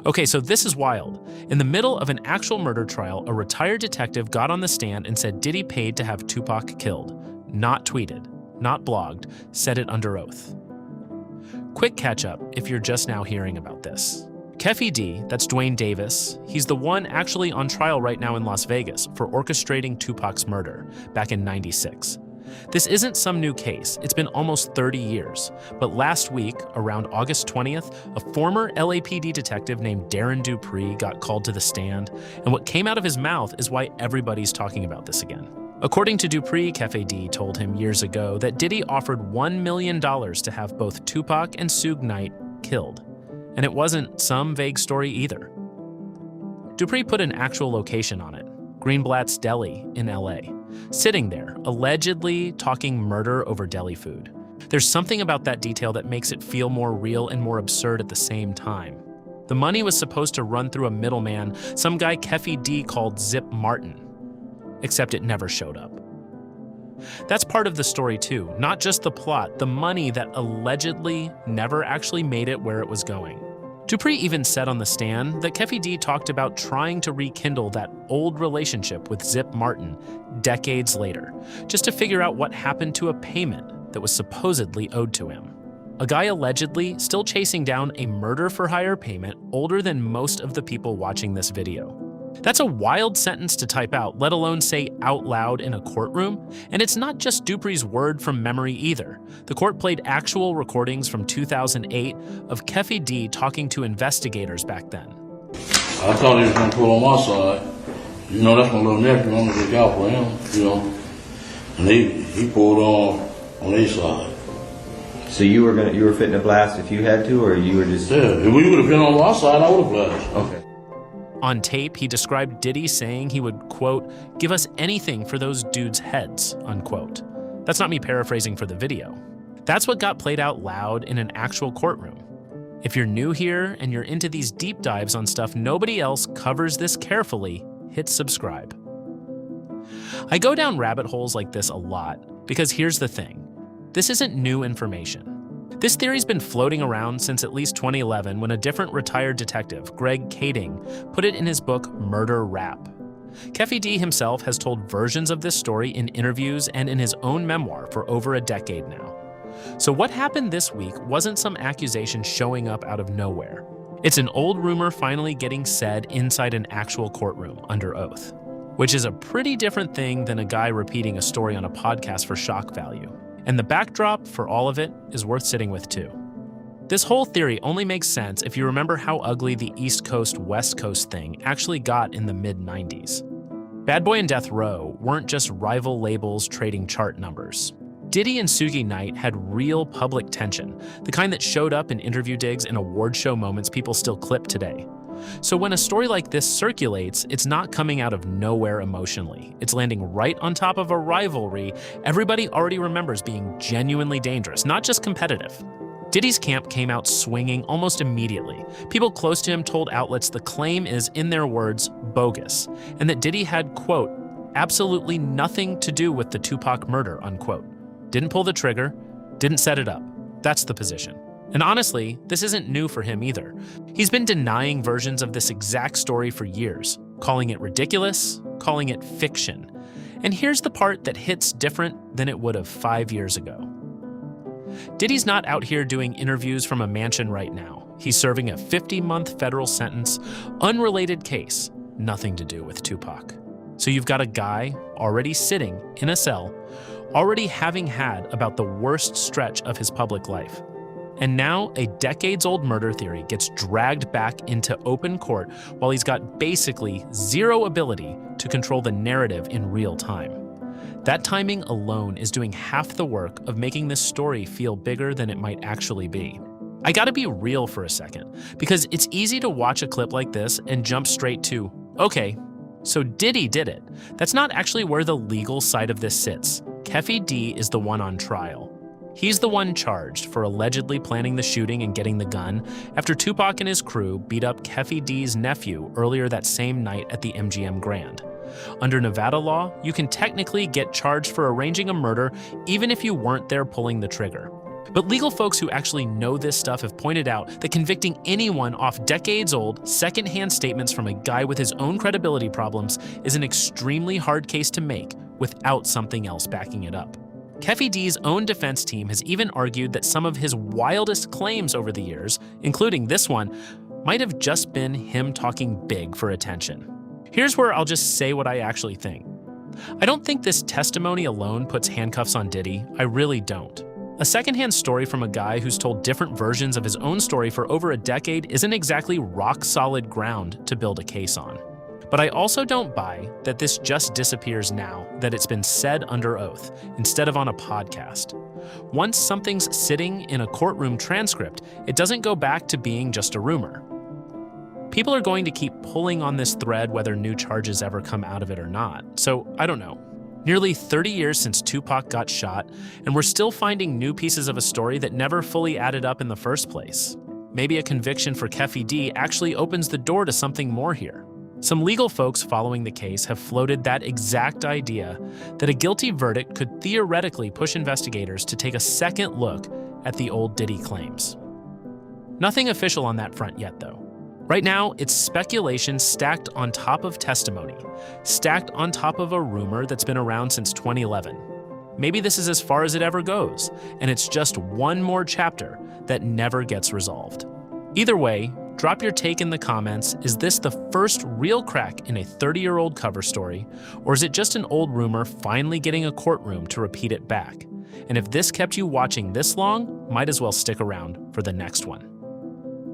Okay, so this is wild. In the middle of an actual murder trial, a retired detective got on the stand and said Diddy paid to have Tupac killed. Not tweeted, not blogged, said it under oath. Quick catch up if you're just now hearing about this. Keffe D, that's Dwayne Davis, he's the one actually on trial right now in Las Vegas for orchestrating Tupac's murder back in '96. This isn't some new case, it's been almost 30 years. But last week, around August 20th, a former LAPD detective named Darren Dupree got called to the stand, and what came out of his mouth is why everybody's talking about this again. According to Dupree, Keffe D told him years ago that Diddy offered $1 million to have both Tupac and Suge Knight killed. And it wasn't some vague story either. Dupree put an actual location on it, Greenblatt's Deli in LA. Sitting there, allegedly talking murder over deli food. There's something about that detail that makes it feel more real and more absurd at the same time. The money was supposed to run through a middleman, some guy Keffe D called Zip Martin. Except it never showed up. That's part of the story too, not just the plot, the money that allegedly never actually made it where it was going. Dupree even said on the stand that Keffe D talked about trying to rekindle that old relationship with Zip Martin decades later, just to figure out what happened to a payment that was supposedly owed to him. A guy allegedly still chasing down a murder-for-hire payment older than most of the people watching this video. That's a wild sentence to type out, let alone say out loud in a courtroom. And it's not just Dupree's word from memory either. The court played actual recordings from 2008 of Keffe D talking to investigators back then. I thought he was gonna pull on my side. You know, that's my little nephew, I'm gonna look out for him, you know. And he pulled on his side. So you were fitting to blast if you had to, or you were just... Yeah, if we would have been on my side, I would have blasted. Okay. On tape, he described Diddy saying he would, quote, give us anything for those dudes' heads, unquote. That's not me paraphrasing for the video. That's what got played out loud in an actual courtroom. If you're new here and you're into these deep dives on stuff nobody else covers this carefully, hit subscribe. I go down rabbit holes like this a lot because here's the thing. This isn't new information. This theory's been floating around since at least 2011 when a different retired detective, Greg Kading, put it in his book Murder Rap. Keffe D himself has told versions of this story in interviews and in his own memoir for over a decade now. So what happened this week wasn't some accusation showing up out of nowhere. It's an old rumor finally getting said inside an actual courtroom under oath, which is a pretty different thing than a guy repeating a story on a podcast for shock value. And the backdrop for all of it is worth sitting with too. This whole theory only makes sense if you remember how ugly the East Coast-West Coast thing actually got in the mid-90s. Bad Boy and Death Row weren't just rival labels trading chart numbers. Diddy and Suge Knight had real public tension, the kind that showed up in interview digs and award show moments people still clip today. So when a story like this circulates, it's not coming out of nowhere emotionally. It's landing right on top of a rivalry everybody already remembers being genuinely dangerous, not just competitive. Diddy's camp came out swinging almost immediately. People close to him told outlets the claim is, in their words, bogus, and that Diddy had, quote, absolutely nothing to do with the Tupac murder, unquote. Didn't pull the trigger, didn't set it up. That's the position. And honestly, this isn't new for him either. He's been denying versions of this exact story for years, calling it ridiculous, calling it fiction. And here's the part that hits different than it would have 5 years ago. Diddy's not out here doing interviews from a mansion right now. He's serving a 50-month federal sentence, unrelated case, nothing to do with Tupac. So you've got a guy already sitting in a cell, already having had about the worst stretch of his public life. And now a decades-old murder theory gets dragged back into open court while he's got basically zero ability to control the narrative in real time. That timing alone is doing half the work of making this story feel bigger than it might actually be. I gotta be real for a second, because it's easy to watch a clip like this and jump straight to, okay, so Diddy did it. That's not actually where the legal side of this sits. Keffe D is the one on trial. He's the one charged for allegedly planning the shooting and getting the gun after Tupac and his crew beat up Keffe D's nephew earlier that same night at the MGM Grand. Under Nevada law, you can technically get charged for arranging a murder even if you weren't there pulling the trigger. But legal folks who actually know this stuff have pointed out that convicting anyone off decades-old, secondhand statements from a guy with his own credibility problems is an extremely hard case to make without something else backing it up. Keffy D's own defense team has even argued that some of his wildest claims over the years, including this one, might have just been him talking big for attention. Here's where I'll just say what I actually think. I don't think this testimony alone puts handcuffs on Diddy. I really don't. A secondhand story from a guy who's told different versions of his own story for over a decade isn't exactly rock-solid ground to build a case on. But I also don't buy that this just disappears now that it's been said under oath, instead of on a podcast. Once something's sitting in a courtroom transcript, it doesn't go back to being just a rumor. People are going to keep pulling on this thread whether new charges ever come out of it or not, so I don't know. Nearly 30 years since Tupac got shot, and we're still finding new pieces of a story that never fully added up in the first place. Maybe a conviction for Keffy D actually opens the door to something more here. Some legal folks following the case have floated that exact idea that a guilty verdict could theoretically push investigators to take a second look at the old Diddy claims. Nothing official on that front yet, though. Right now, it's speculation stacked on top of testimony, stacked on top of a rumor that's been around since 2011. Maybe this is as far as it ever goes, and it's just one more chapter that never gets resolved. Either way, drop your take in the comments. Is this the first real crack in a 30-year-old cover story, or is it just an old rumor finally getting a courtroom to repeat it back? And if this kept you watching this long, might as well stick around for the next one.